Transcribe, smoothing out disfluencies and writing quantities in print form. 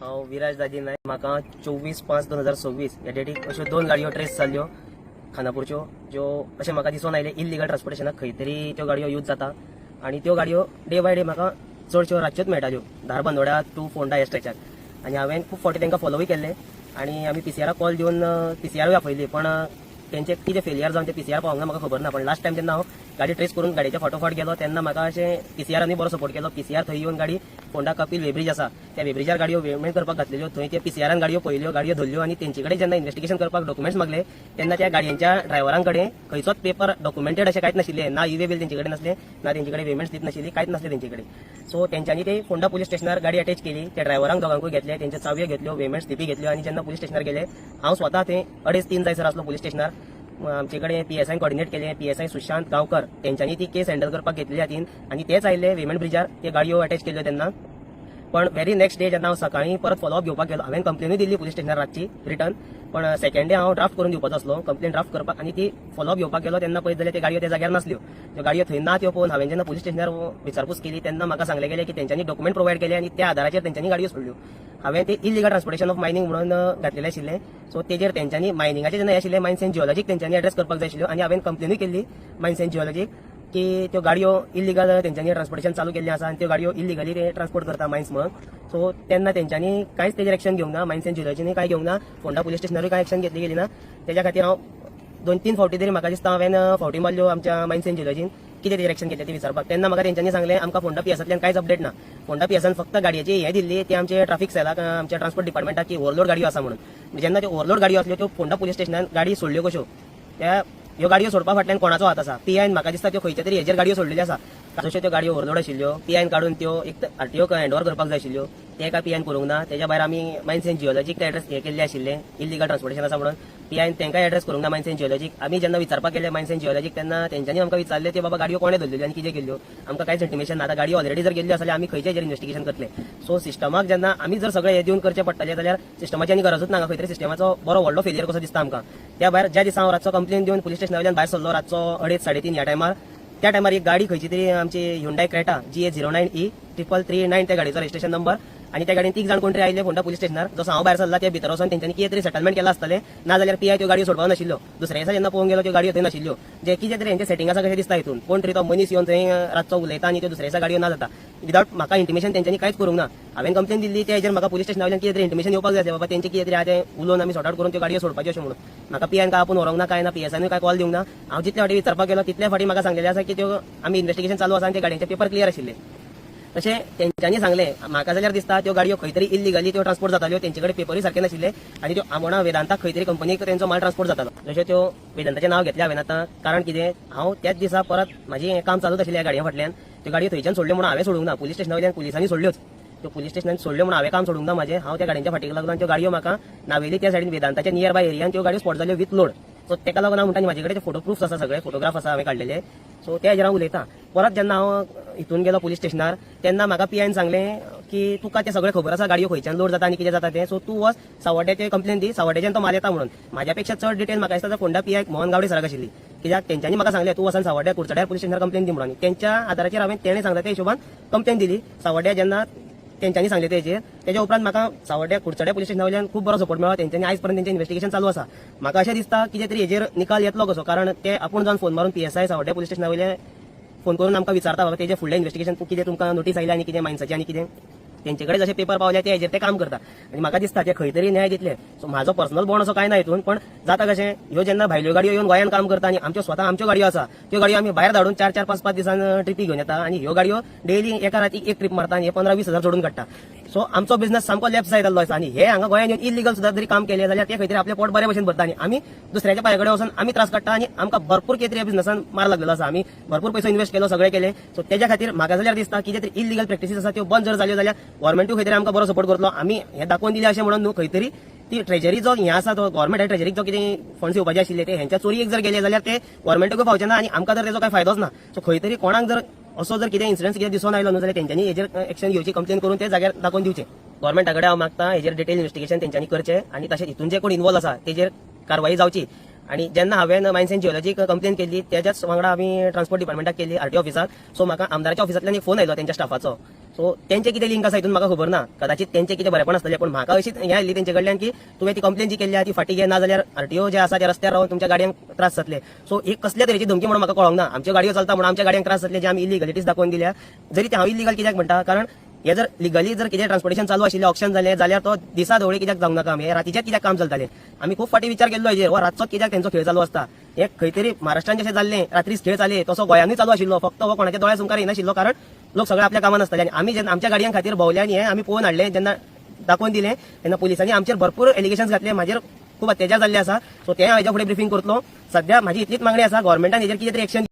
हांव विराज दाजी नायक. म्हाका 24/5/2026 ह्या डेटीक अश्यो 2 गाडयो ट्रेस जाल्ल्यो खानापूरच्यो, ज्यो अशें म्हाका दिसून आयले इल्लिगल ट्रान्सपोर्टेशनाक खंय तरी त्यो गाडयो यूज जाता. आनी त्यो गाडयो डे बाय डे म्हाका चडश्यो रातच्योच मेळटाल्यो धारबांदोड्या टू फोंडा ह्या स्ट्रेचार. आनी हांवें खूब फावटी तांकां फॉलोय केल्ले आनी आमी पीसीआराक कॉल दिवन पीसीआरूय आपयली, पण तेंचे कितें फेलियर जावन ते पीसीआर पावंक ना म्हाका खबर ना. पण लास्ट टायम जेन्ना हांव गाडी ट्रेस करून गाडयेच्या फाटोफाट गेलो तेन्ना म्हाका अशें पीसीआरांनी बरो सपोर्ट केलो. पीसीआर थंय येवन गाडी फोंडा कपिल वेब्रिज आसा त्या वेब्रिजार गाडयो वेवमेंट करपाक घातलेल्यो. थंय ते पीसीआरान गाडयो पयल्यो, गाडयो धरल्यो आनी तेंचे कडेन जेन्ना इन्व्हेस्टिगेशन करपाक डॉक्युमेंट्स मागले तेन्ना त्या गाडयांच्या ड्रायव्हरां कडेन खंयचोच पेपर डॉक्युमेंटेड अशें कांयच नाशिल्ले. ना ई वे बील तेंचे कडेन नासले, ना तेंचे कडेन पेमेंट्स दित नाशिल्ली, कांयच नासलें तेंचे कडेन. सो तेंच्यांनी ते फोंडा पुलीस स्टेशनार गाडी अटॅच केली. त्या ड्रायव्हरांक दोगांकूय घेतले, तेंचे चावयो घेतल्यो, पेमेंट्स स्लिपी घेतल्यो आनी जेन्ना पुलीस स्टेशनार गेले हांव स्वता थंय 2:30-3 जायसर आसलो पुलीस स्टेशनार. आमचे कडेन पीएसआय कॉर्डिनेट केले. पीएसआय सुशांत गांवकर तेंच्यांनी ती केस हँडल करपाक घेतली हातीन आनी तेच आयले वेमेंट ब्रिजार ते गाडयो अटॅच केल्ल्यो तेन्ना. पण व्हेरी नेक्स्ट डे जेन्ना हांव सकाळी परत फॉलोअप घेवपाक गेलो, हांवें कंप्लेनूय दिल्ली पुलीस स्टेशनार रातची रिटर्न. पण सेकंड डे हांव ड्राफ्ट करून दिवपाचो आसलो कंप्लेन ड्राफ्ट करपाक आनी ती फॉलोअप घेवपाक गेलो तेन्ना पळयत जाल्यार ते गाडयो त्या जाग्यार नासल्यो. त्यो गाडयो थंय ना त्यो पळोवन हांवें जेन्ना पुलीस स्टेशनार विचारपूस केली तेन्ना म्हाका सांगले गेले की तेंच्यांनी डॉक्युमेंट प्रोवायड केले आनी त्या आधाराचेर तेंच्यांनी गाडयो सोडल्यो. हांवें ते इलिगल ट्रान्सपोर्टेशन ऑफ मायनिंग म्हणून घातलेले आशिल्ले. सो तेजेर तेंच्यांनी मायनिंगाचे जेन्ना आशिल्ले मायन्स एंड जिओलॉजीक तेंच्यांनी एड्रेस करपाक जाय आशिल्ल्यो आनी हांवें कंप्लेनूय केल्ली मायन्स एंड जिओलॉजीक की त्यो गाडयो इलिगल तेंच्यांनी ट्रान्सपोर्टेशन चालू केल्लें आसा आनी त्यो गाडयो इलिगली ते ट्रान्सपोर्ट करता मायन्स म्हणून. सो तेन्ना तेंच्यांनी कांयच तेजेर एक्शन घेवंक ना, मायन्स एंड जिओलॉजीनी कांय घेवंक ना, फोंडा पुलीस स्टेशनारूय कांय एक्शन घेतली गेली ना. तेज्या खातीर हांव 2-3 फावटी तरी म्हाका दिसता हांवें फावटी मारल्यो आमच्या मायन्स एंड जिओलॉजीन कितें तेजेर एक्शन घेतलें तें विचारपाक. तेन्ना म्हाका तेंच्यांनी सांगलें आमकां फोंडा पीएसांतल्यान कांयच अपडेट ना. फोंडा पीएसान फक्त गाडयेची हें दिल्ली ती आमचे ट्राफीक सेलाक आमच्या ट्रान्सपोर्ट डिपार्टमेंटाक की ओव्हरलोड गाडयो आसा म्हणून. जेन्ना त्यो ओव्हरलोड गाडयो आसल्यो त्यो फोंडा पुलीस स्टेशनान गाडी सोडल्यो कश्यो, त्या ह्यो गाडयो सोडपा फाटल्यान कोणाचो हात आसा. पीआयन म्हाका दिसता त्यो खंयच्या तरी हेजेर गाडयो सोडलेल्यो आसा. तश्यो त्यो गाडयो ओव्हरलोड आशिल्ल्यो, पीआयन काडून त्यो एक आरटीओ हँडओव्हर करपाक जाय आशिल्ल्यो, ते काय पीआयन करूंक ना. तेज्या भायर आमी मायन्स एंड जिओलॉजीक एड्रेस हे केल्ले आशिल्ले इलिगल ट्रान्सपोर्टेशन आसा म्हणून, पीआयन तेंकाय एड्रेस करूंक ना मायन्स एंड जिओलॉजीक. आमी जेन्ना विचारपाक गेले मायन्स एंड जिओलॉजीक तेन्ना तेंच्यांनी आमकां विचारले ते बाबा गाडयो कोणे धरलेल्यो आनी कितें केल्ल्यो, आमकां कांयच इंटिमेशन ना. आतां गाडयो ऑलरेडी जर गेल्ल्यो जाल्यार आमी खंयच्या हेजेर इन्व्हेस्टिगेशन करतले. सो सिस्टमाक जेन्ना आमी जर सगळें हे दिवन करचें पडटलें जाल्यार सिस्टमाची आनी गरजूच ना. खंय तरी सिस्टमाचो बरो व्हडलो फेलियर कसो दिसता आमकां. त्या भायर ज्या दिसा हांव रातचो कंप्लेन दिवन पुलीस स्टेशनावयल्यान भायर सरलो रातचो 2:30-3:30 ह्या टायमार, त्या टायमार एक गाडी खंयची तरी आमची ह्युंडाय क्रेटा GA09E33339 त्या गाडीचो रजिस्ट्रेशन नंबर आनी त्या गाडयेन 3 जाण कोण तरी आयिल्ले फोंडा पुलीस स्टेशनार. जसो हांव भायर सरला त्या भितर वचून तेंच्यांनी कितें तरी सेटलमेंट केला आसतलें, ना जाल्यार पीआय त्यो गाडयो सोडपाक नाशिल्ल्यो. दुसऱ्या दिसा जेन्ना पळोवंक गेलो त्यो गाडयो थंय नाशिल्ल्यो. जे कितें तरी हेंचें सेटिंग आसा कशें दिसता हितून. कोण तरी तो मनीस येवन थंय रातचो उलयता आनी त्यो दुसऱ्या दिसा गाडयो ना जाता विदाउट म्हाका इंटिमेशन तेंच्यांनी कांयच करूंक ना. हांवें कंप्लेन दिल्ली त्या हेजेर म्हाका पुलीस स्टेशनावयल्यान कितें तरी इंटिमेशन येवपाक जाय बाबा तेंचे कितें तरी आतां उलोवन आमी सॉर्ट आउट करून त्यो गाडयो सोडपाच्यो अशें म्हणून. म्हाका पीआयन काय आपूण व्हरोंक ना काय ना, पीएसानूय काय कॉल दिवंक ना. हांव जितले फावटी विचारपाक गेलो तितले फावटी म्हाका सांगलेलें आसा की त्यो आमी इन्व्हेस्टिगेशन चालू आसा आनी त्या गाडयांचे पेपर क्लियर आशिल्ले. तशें तेंच्यांनी सांगलें. म्हाका जाल्यार दिसता त्यो गाडयो खंय तरी इल्लिगली त्यो ट्रान्सपोर्ट जाताल्यो, तेंचे कडेन पेपरूय सारके नाशिल्ले आनी त्यो आमोणा वेदांताक खंय तरी कंपनीक तेंचो माल ट्रान्सपोर्ट जातालो. जशें त्यो वेदांताचें नांव घेतलें हांवें आतां, कारण कितें हांव त्याच दिसा परत म्हाजें हें काम चालूच आशिल्लें ह्या गाडये फाटल्यान. त्यो गाडयो थंयच्यान सोडल्यो म्हणून हांवें सोडूंक ना, पुलीस स्टेशनावयल्यान पुलिसांनी सोडल्योच. त्यो पुलीस स्टेशनान सोडल्यो म्हणून हांवें काम सोडूंक ना म्हाजें. हांव त्या गाडयांच्या फाटीक लागून त्यो गाडयो म्हाका नावेली त्या सायडीन वेदांताच्या नियर बाय एरियान त्यो गाडयो स्पॉट जाल्यो विथ लोड. सो तेका लागून हांव म्हणटा म्हाजे कडेन फोटो प्रूफ्स आसा, सगळे फोटोग्राफ आसा हांवें काडलेले. सो त्या हेजेर हांव उलयतां. परत जेन्ना हांव हितून गेलो पुलीस स्टेशनार तेन्ना म्हाका पीआयन सांगलें की तुका तें सगळें खबर आसा गाडयो खंयच्यान लोड जाता आनी कितें जाता तें. सो तूं वच सावड्ड्याचे कंप्लेन दी, सावड्ड्याच्यान तो माल येता म्हणून. म्हाज्या पेक्षा चड डिटेल म्हाका दिसता फोंडा पीआय मोहन गावडे सराक आशिल्ली, कित्याक तेंच्यांनी म्हाका सांगलें तूं वचून सावड्ड्या कुडचड्यार पुलीस स्टेशनार कंप्लेन दी म्हणून. तेंच्या आदाराचेर हांवें तेणें सांगता त्या हिशोबान कंप्लेन दिली. सावड्ड्या जेन्ना तेंच्यांनी सांगलें तेच्या उपरांत म्हाका सावड्ड्या कुडचड्या पुलीस स्टेशनावयल्यान खूब बरो सपोर्ट मेळ्ळो. तेंच्यांनी आयज पर्यंत तेंचें इन्व्हेस्टिगेशन चालू आसा. म्हाका अशें दिसता कितें तरी हेजेर निकाल येतलो कसो, कारण ते आपूण जावन फोन मारून पीएसआय सावड्ड्या पुलीस स्टेशनावयले फोन करून आमकां विचारता बाबा तेजें फुडलें इन्व्हेस्टिगेशन कितें तुमकां नोटीस आयल्या आनी कितें मायन्साचें आनी कितें. तेंचे कडेन जशे पेपर पावले ते हेजेर ते काम करता आनी म्हाका दिसता ते खंय तरी न्याय दितले. सो म्हाजो पर्सनल बोंड असो काय ना हितून, पण जाता कशें ह्यो जेन्ना भायल्यो गाडयो येवन गोंयान काम करता आनी आमच्यो स्वता आमच्यो गाडयो आसा त्यो गाडयो आमी भायर धाडून 4-4, 5-5 दिसान ट्रिपी घेवन येता आनी ह्यो गाडयो डेली एका रातीक एक ट्रीप मारता आनी 15-20 हजार जोडून काडटा. सो आमचो बिझनेस सामको लॅप्स जायतालो आसा आनी हे हांगा गोंयान येवन इलिगल सुद्दां जरी काम केलें जाल्यार ते खंय तरी आपलें पोट बरे भशेन भरता आनी आमी दुसऱ्याच्या पांया कडेन वचून आमी त्रास काडटा आनी आमकां भरपूर कितें तरी बिझनेसान मार लागलेलो आसा. आमी भरपूर पयसो इन्व्हेस्ट केलो, सगळें केलें. सो तेज्या खातीर म्हाका जाल्यार दिसता कितें तरी इलिगल प्रॅक्टिसीस आसा त्यो बंद जर जाल्यो जाल्यार गव्हर्मेंटूय खंय तरी आमकां बरो सपोर्ट करतलो. आमी हें दाखोवन दिलें अशें म्हणून न्हू, खंय तरी ती ट्रेजरी जो हें आसा तो गव्हर्मेंट ट्रेजरीक जो कितें फंड्स येवपाचे आशिल्ले ते हेंच्या चोरयेक जर गेले जाल्यार ते गव्हर्मेंटूय फावचे ना आनी आमकां तर तेजो काय फायदोच ना. सो खंय तरी कोणाक जर असो जर कितें इन्सिडन्स कितें दिसून आयलो न्हू जाल्यार तेंच्यांनी हेजेर एक्शन घेवची, कंप्लेन करून ते जाग्यार दाखोवन दिवचें. गव्हर्मेंटा कडेन हांव मागता हेजेर डिटेल इन्व्हेस्टिगेशन तेंच्यांनी करचें आनी तशें हितून जे कोण इन्वॉल्व आसा तेजेर कारवाई जावची. आनी जेन्ना हांवें मायन्स एंड जिओलॉजीक कंप्लेन केल्ली त्याच्याच वांगडा आमी ट्रान्सपोर्ट डिपार्टमेंटाक केल्ली आरटीओ ऑफिसाक. सो म्हाका आमदाराच्या ऑफिसांतल्यान एक फोन आयलो तेंच्या स्टाफाचो. सो त्यांचे किती लिंक आसा हितून म्हाका खबर ना, कदाचित त्यांचे किती बरेपण आसतले, पण म्हाका अशी हें आयली तेंचे कडल्यान की तुवें ती कंप्लेन जी केल्ली आहा ती फाटी घे, ना जाल्यार आरटीओ जे आसा त्या रस्त्यार रावन तुमच्या गाडयांक त्रास जातले. सो एक कसल्या तरेची धमकी म्हणून म्हाका कळोंक ना. आमच्यो गाडयो चलता म्हणून आमच्या गाडयांक त्रास जातले जे आमी इलिगलिटीज दाखोवन दिल्या. जरी ते हांव इलिगल कित्याक म्हणटा, कारण हे जर लिगली जर कितें ट्रान्सपोर्टेशन चालू आशिल्लें, ऑप्शन जालें जाल्यार तो दिसा ढवळे कित्याक जावंक नाका, हे रातीचेच कित्याक काम चलतालें. आमी खूब फाटी विचार केल्लो हेजेर, हो रातचोच कित्याक तेंचो खेळ चालू आसता. हे खंय तरी महाराष्ट्रान जशें जाल्लें रात्रीच खेळ चाले तसो गोंयांनी चालू आशिल्लो, फक्त हो कोणाच्या दोळ्या मुखार येनाशिल्लो, कारण लोक सगळे आपल्या कामान आसताले. आनी आमी जेन्ना आमच्या गाडयां खातीर भोंवले आनी हें आमी पळोवन हाडलें, जेन्ना दाखोवन दिलें तेन्ना पुलिसांनी आमचेर भरपूर एलिगेशन्स घातले, म्हाजेर खूब अत्याचार जाल्ले आसा. सो ते हांव हेच्या फुडें ब्रिफींग करतलो. सध्या म्हाजी इतलीच मागणी आसा, गव्हर्नमेंटान हेजेर कितें तरी एक्शन